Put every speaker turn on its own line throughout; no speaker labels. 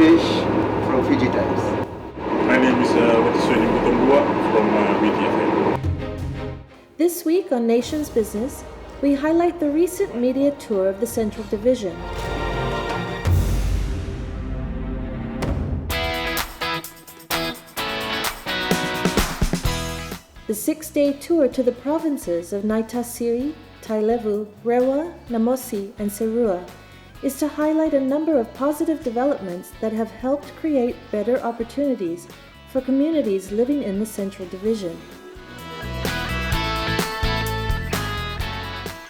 Mukesh from Fiji Times.
My name is Watisoni Mutombua from BTFM.
This week on Nation's Business, we highlight the recent media tour of the Central Division. The 6-day tour to the provinces of Naitasiri, Tailevu, Rewa, Namosi, and Serua is to highlight a number of positive developments that have helped create better opportunities for communities living in the Central Division.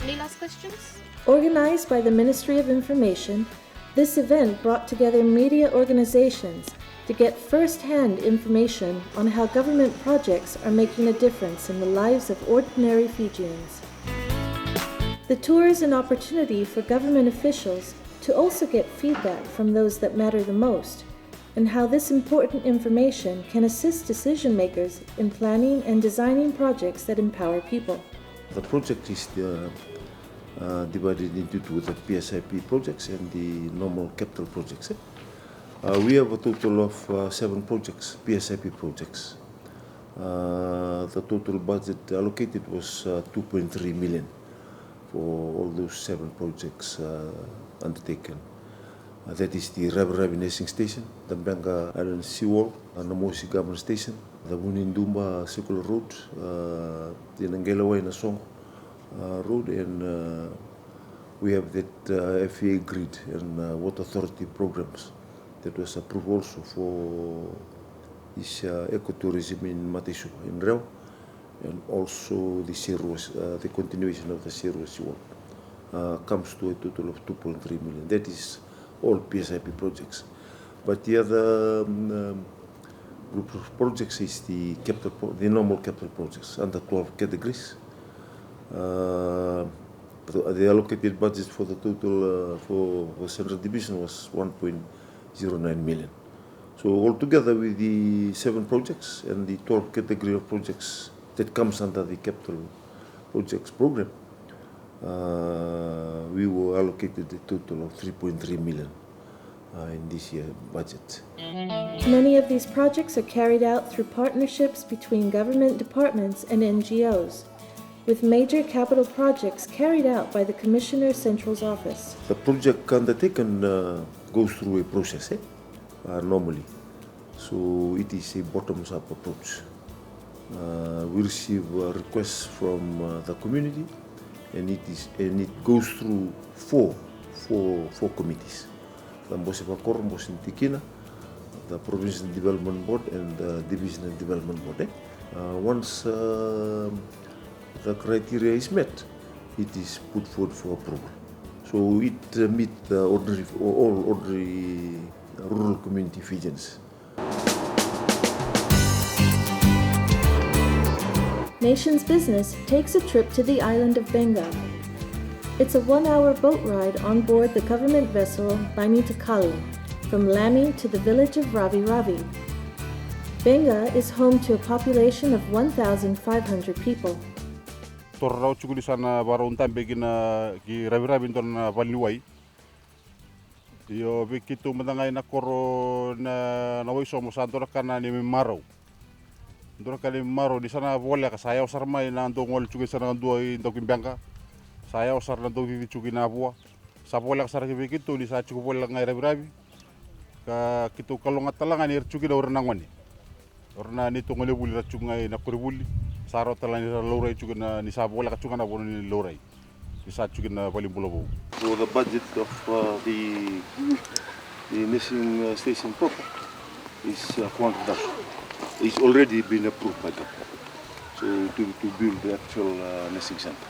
Any last questions?
Organized by the Ministry of Information, this event brought together media organizations to get first-hand information on how government projects are making a difference in the lives of ordinary Fijians. The tour is an opportunity for government officials to also get feedback from those that matter the most, and how this important information can assist decision makers in planning and designing projects that empower people.
The project is divided into two, the PSIP projects and the normal capital projects. We have a total of 7 projects, PSIP projects. The total budget allocated was 2.3 million for all those 7 projects undertaken. That is the Ravi Nursing Station, the Mbanga Island Seawall, Namosi Government Station, the Wunindumba Circular Road, the Nangelawa Nasong Road, and we have that FA grid and water authority programs that was approved also for this ecotourism in Matisu, in Reo, and also the continuation of the Serua Seawall. Comes to a total of 2.3 million. That is all PSIP projects. But the other group of projects is the normal capital projects under 12 categories. The allocated budget for the total for Central Division was 1.09 million. So altogether with the 7 projects and the 12 category of projects that comes under the capital projects program, we were allocated a total of 3.3 million in this year budget.
Many of these projects are carried out through partnerships between government departments and NGOs, with major capital projects carried out by the Commissioner Central's office.
The project undertaken goes through a process normally, so it is a bottoms-up approach. We receive requests from the community, and it goes through four committees: the Mbosipakor, Mbosintikina, the Provincial Development Board, and the Divisional Development Board. Once the criteria is met, it is put forward for approval. So it meets all ordinary rural community Fijians.
Nation's Business takes a trip to the island of Benga. It's a 1-hour boat ride on board the government vessel Bainita Kali, from Lami to the village of Ravi Ravi. Benga is home to a population of 1,500 people.
Torrao chukuli sana baruntan begina ki Ravi ton Valiwai. Yo begitu matangay na koro na nawaiso mo sa dora kana ni Maro. Dora kali Maro di sana bola ka sayaw sarmay na ndongol chukuli sana duay ndokin Benga. Sayaw sar na dogi chukuli na buwa. Sa bola ka sar begitu di sa chukuli bola ngai Ravi. Ka kitu kalongat talangan ir chukuli na orang nangwani. Orna ni tungole buli ra chungai na kuribuli. Saro talani ra lorai chukuli na ni sa bola ka chukana bono ni lorai. Di sa chukuli na Valimbulobo.
So the budget of the nursing station proper is 400,000. It's already been approved by government. So to build the actual nursing center.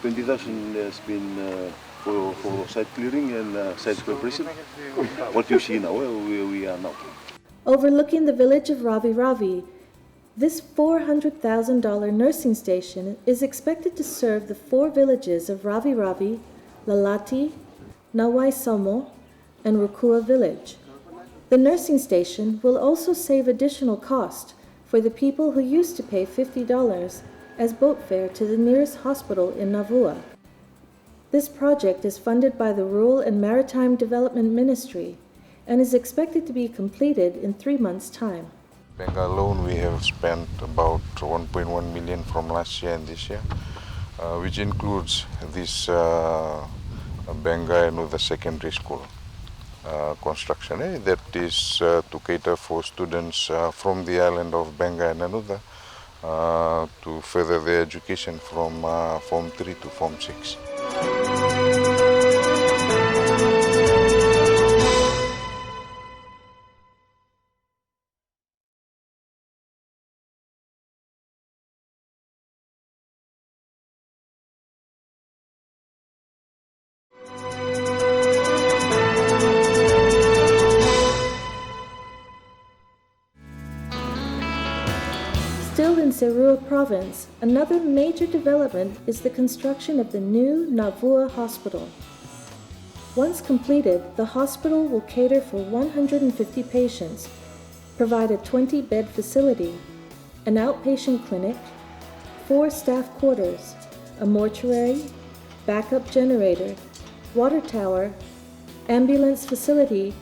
20,000 has been for site clearing and site preparation. What you see now, where we are now.
Overlooking the village of Ravi Ravi, this $400,000 nursing station is expected to serve the 4 villages of Ravi Ravi, Lalati, Nawai Somo, and Rukua village. The nursing station will also save additional cost for the people who used to pay $50 as boat fare to the nearest hospital in Navua. This project is funded by the Rural and Maritime Development Ministry and is expected to be completed in 3 months' time.
Benga alone, we have spent about 1.1 million from last year and this year, which includes this Benga and the secondary school construction. That is to cater for students from the island of Benga and Anudha to further their education from Form 3 to Form 6.
Still in Serua Province, another major development is the construction of the new Navua Hospital. Once completed, the hospital will cater for 150 patients, provide a 20-bed facility, an outpatient clinic, 4 staff quarters, a mortuary, backup generator, water tower, ambulance facility,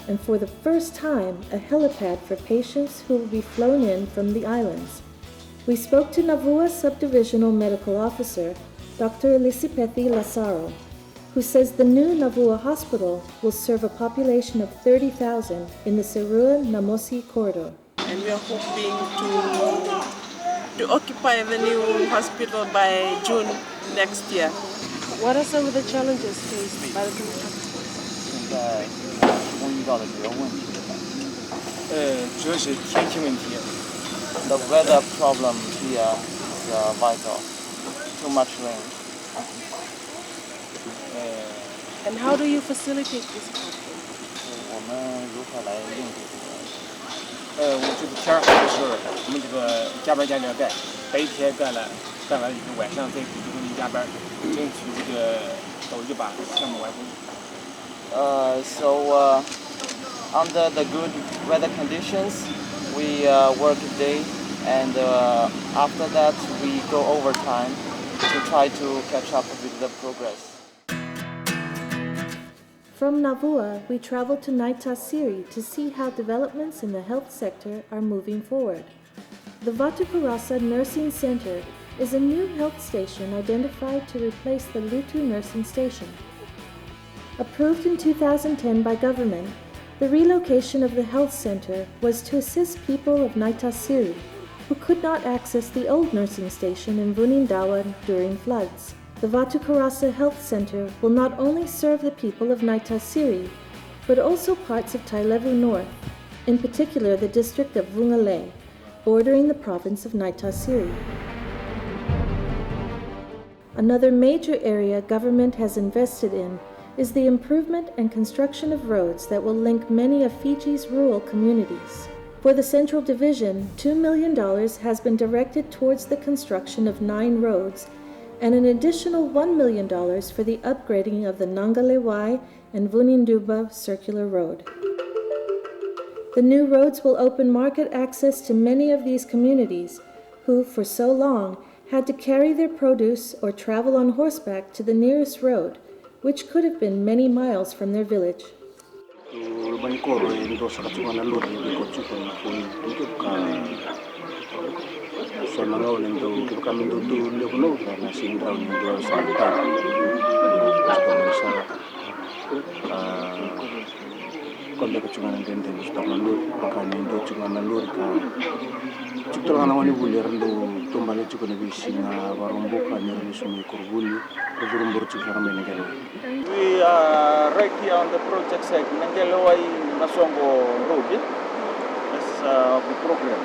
and for the first time, a helipad for patients who will be flown in from the islands. We spoke to Navua Subdivisional Medical Officer, Dr. Elisipethi Lasaro, who says the new Navua Hospital will serve a population of 30,000 in the Serua-Namosi corridor.
And we are hoping to occupy the new hospital by June next year.
What are some of the challenges faced by the construction?
现在遇到的主要问题是什么？
主要是天气问题。
The weather problem here is vital. Too much rain.
And how do you facilitate this problem?
我们如何来应对这个？
我觉得天儿好的时候，我们这个加班加点干，白天干完以后，晚上再补充加班，争取这个早日把项目完工。
So under the good weather conditions, we work a day, and after that we go overtime to try to catch up with the progress.
From Navua, we traveled to Naitasiri to see how developments in the health sector are moving forward. The Vatukarasa Nursing Center is a new health station identified to replace the Lutu Nursing Station. Approved in 2010 by government, the relocation of the health center was to assist people of Naitasiri who could not access the old nursing station in Vunindawa during floods. The Vatukarasa Health Center will not only serve the people of Naitasiri, but also parts of Tailevu North, in particular the district of Vungale, bordering the province of Naitasiri. Another major area government has invested in is the improvement and construction of roads that will link many of Fiji's rural communities. For the Central Division, $2 million has been directed towards the construction of 9 roads and an additional $1 million for the upgrading of the Nangalewai and Vuninduba Circular Road. The new roads will open market access to many of these communities who, for so long, had to carry their produce or travel on horseback to the nearest road, which could have been many miles from their village.
We are right here on the project site, Nangelewai Nasongo Road. That's the program.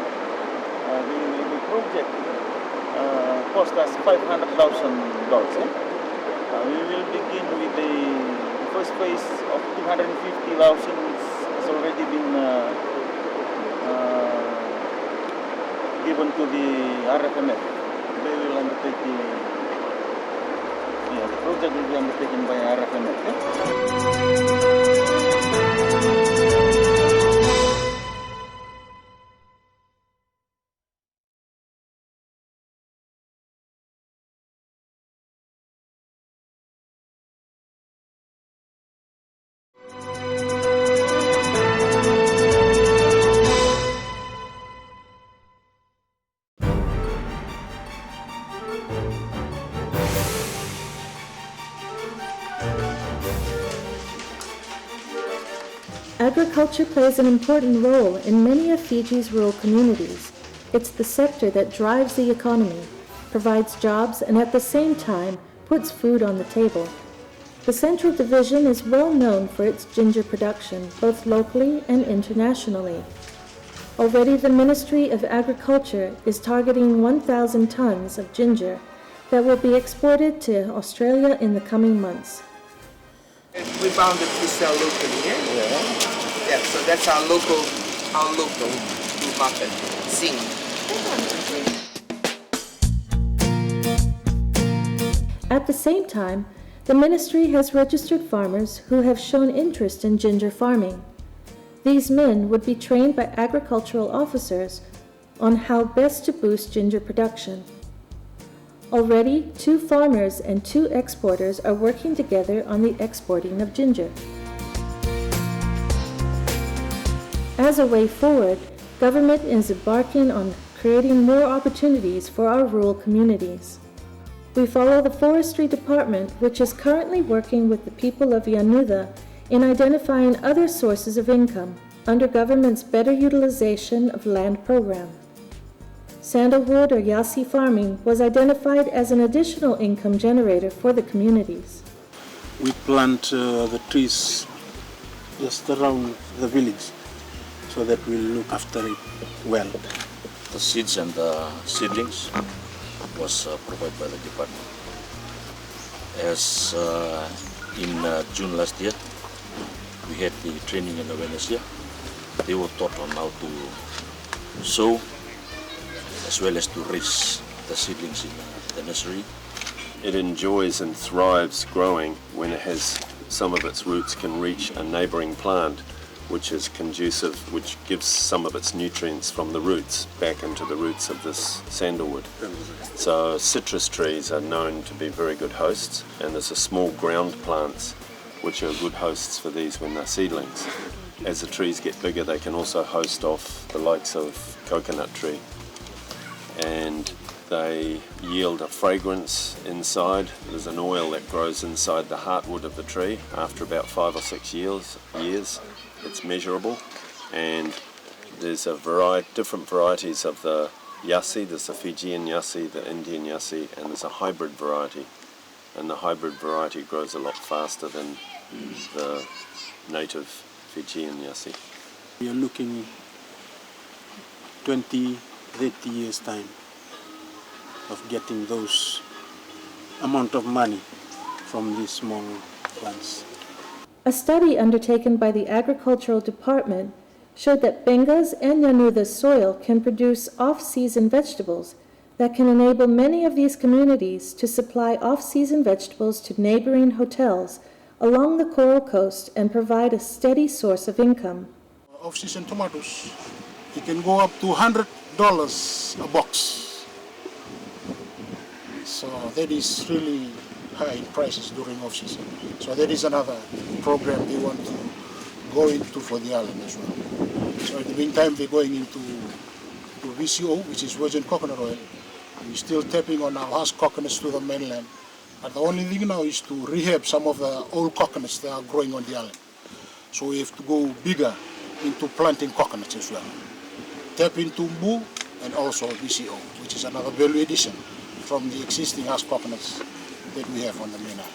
The project cost us $500,000. We will begin with the first phase of 250,000, which has already been given to the RFMF. They will undertake the project will be undertaken by RFMF.
Agriculture plays an important role in many of Fiji's rural communities. It's the sector that drives the economy, provides jobs, and at the same time puts food on the table. The Central Division is well known for its ginger production, both locally and internationally. Already the Ministry of Agriculture is targeting 1,000 tons of ginger that will be exported to Australia in the coming months.
We found that we sell locally, yeah, so that's our local food market, Sing.
At the same time, the ministry has registered farmers who have shown interest in ginger farming. These men would be trained by agricultural officers on how best to boost ginger production. Already, 2 farmers and 2 exporters are working together on the exporting of ginger. As a way forward, government is embarking on creating more opportunities for our rural communities. We follow the Forestry Department, which is currently working with the people of Yanuda in identifying other sources of income under government's Better Utilization of Land program. Sandalwood or Yasi farming was identified as an additional income generator for the communities.
We plant the trees just around the village so that we'll look after it well.
The seeds and the seedlings was provided by the department. As in June last year, we had the training and awareness here. They were taught on how to sow as well as to raise the seedlings in the nursery.
It enjoys and thrives growing when it has some of its roots can reach a neighbouring plant, which is conducive, which gives some of its nutrients from the roots back into the roots of this sandalwood. So citrus trees are known to be very good hosts, and there's a small ground plants which are good hosts for these when they're seedlings. As the trees get bigger, they can also host off the likes of coconut tree, and they yield a fragrance inside. There's an oil that grows inside the heartwood of the tree after about 5 or 6 years. It's measurable, and there's different varieties of the Yasi. There's the Fijian Yasi, the Indian Yasi, and there's a hybrid variety. And the hybrid variety grows a lot faster than the native Fijian Yasi.
We are looking 20, 30 years time of getting those amount of money from these small plants.
A study undertaken by the Agricultural Department showed that Benga's and Yanuda's soil can produce off-season vegetables that can enable many of these communities to supply off-season vegetables to neighboring hotels along the Coral Coast and provide a steady source of income.
Off-season tomatoes, it can go up to $100 a box. So that is really high in prices during off-season. So that is another program they want to go into for the island as well. So in the meantime, they're going into VCO, which is virgin coconut oil. We're still tapping on our house coconuts to the mainland. But the only thing now is to rehab some of the old coconuts that are growing on the island. So we have to go bigger into planting coconuts as well. Tap into Mbu and also VCO, which is another value addition from the existing house coconuts that we have on the mainland.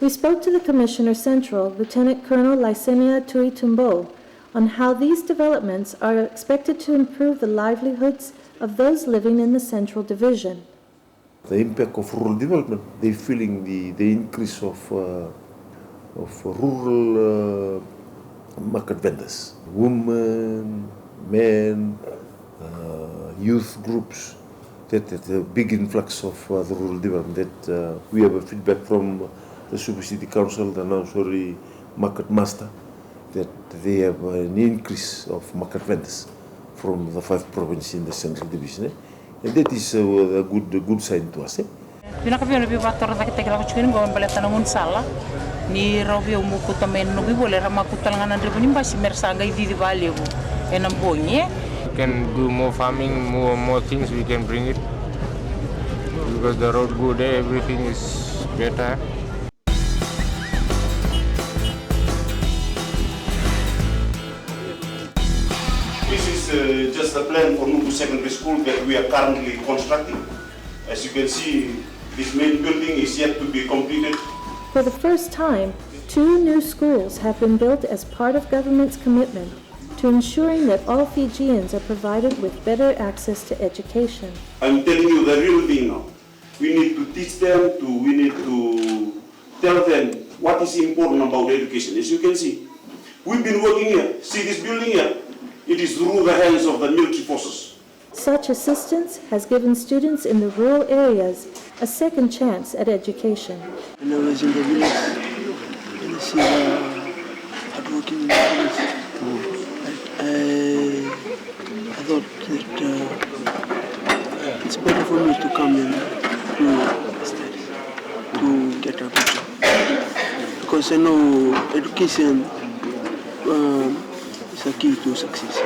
We spoke to the Commissioner Central, Lieutenant Colonel Lysenia Tui Tumbo, on how these developments are expected to improve the livelihoods of those living in the Central Division.
The impact of rural development, they're feeling the increase of rural market vendors, women, men, youth groups, that a big influx of the rural development. That we have a feedback from the Super City Council, the Nausori Market Master, that they have an increase of market vendors from the 5 provinces in the Central Division. And that is a good sign to us.
Pinakabio lebih bator na kita kila kucuin gawin balik tanangun salah ni robio muku tamen nubi boleh ramaku talangan andre bunyi masih mersaga di value enam bonye.
We can do more farming, more things we can bring it because the road good, everything is better.
just the plan for Nuku Secondary School that we are currently constructing. As you can see, this main building is yet to be completed.
For the first time, 2 new schools have been built as part of government's commitment to ensuring that all Fijians are provided with better access to education.
I'm telling you the real thing now. We need to teach them, we need to tell them what is important about education. As you can see, we've been working here. See this building here? It is through the hands of the military forces.
Such assistance has given students in the rural areas a second chance at education.
When I was in the village, and I see the hardworking village, I thought that it's better for me to come and do studies, to get a better. Because I know education is a key to success.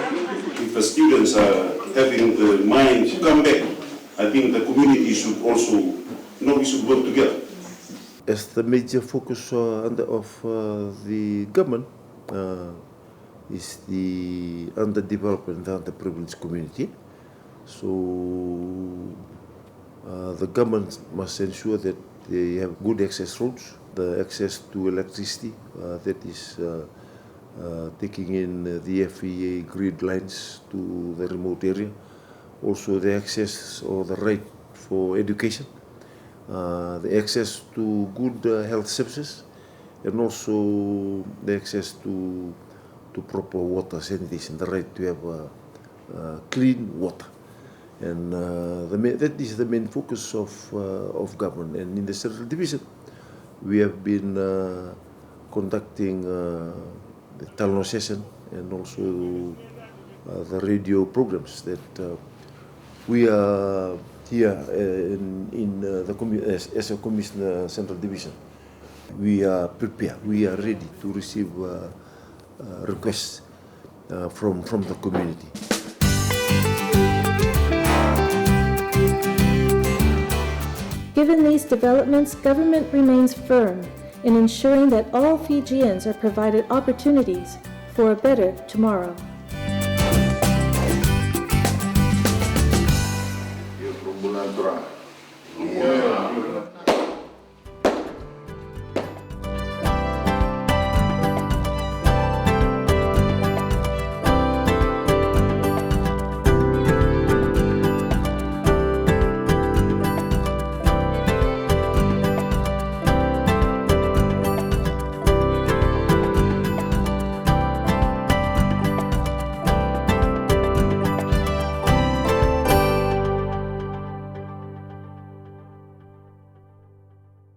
If the students are having the mind to come back, I think the community should also we should work together.
As the major focus of the government is the underdeveloped and underprivileged community. So the government must ensure that they have good access roads, the access to electricity that is taking in the FEA grid lines to the remote area. Also the access or the right for education, the access to good health services, and also the access to proper water sanitation, the right to have clean water. And that is the main focus of government. And in the Central Division, we have been conducting the Talno session and also the radio programs that we are here as a Commissioner Central Division. We are prepared, we are ready to receive requests from the community.
Given these developments, government remains firm in ensuring that all Fijians are provided opportunities for a better tomorrow.
Bulan Tura.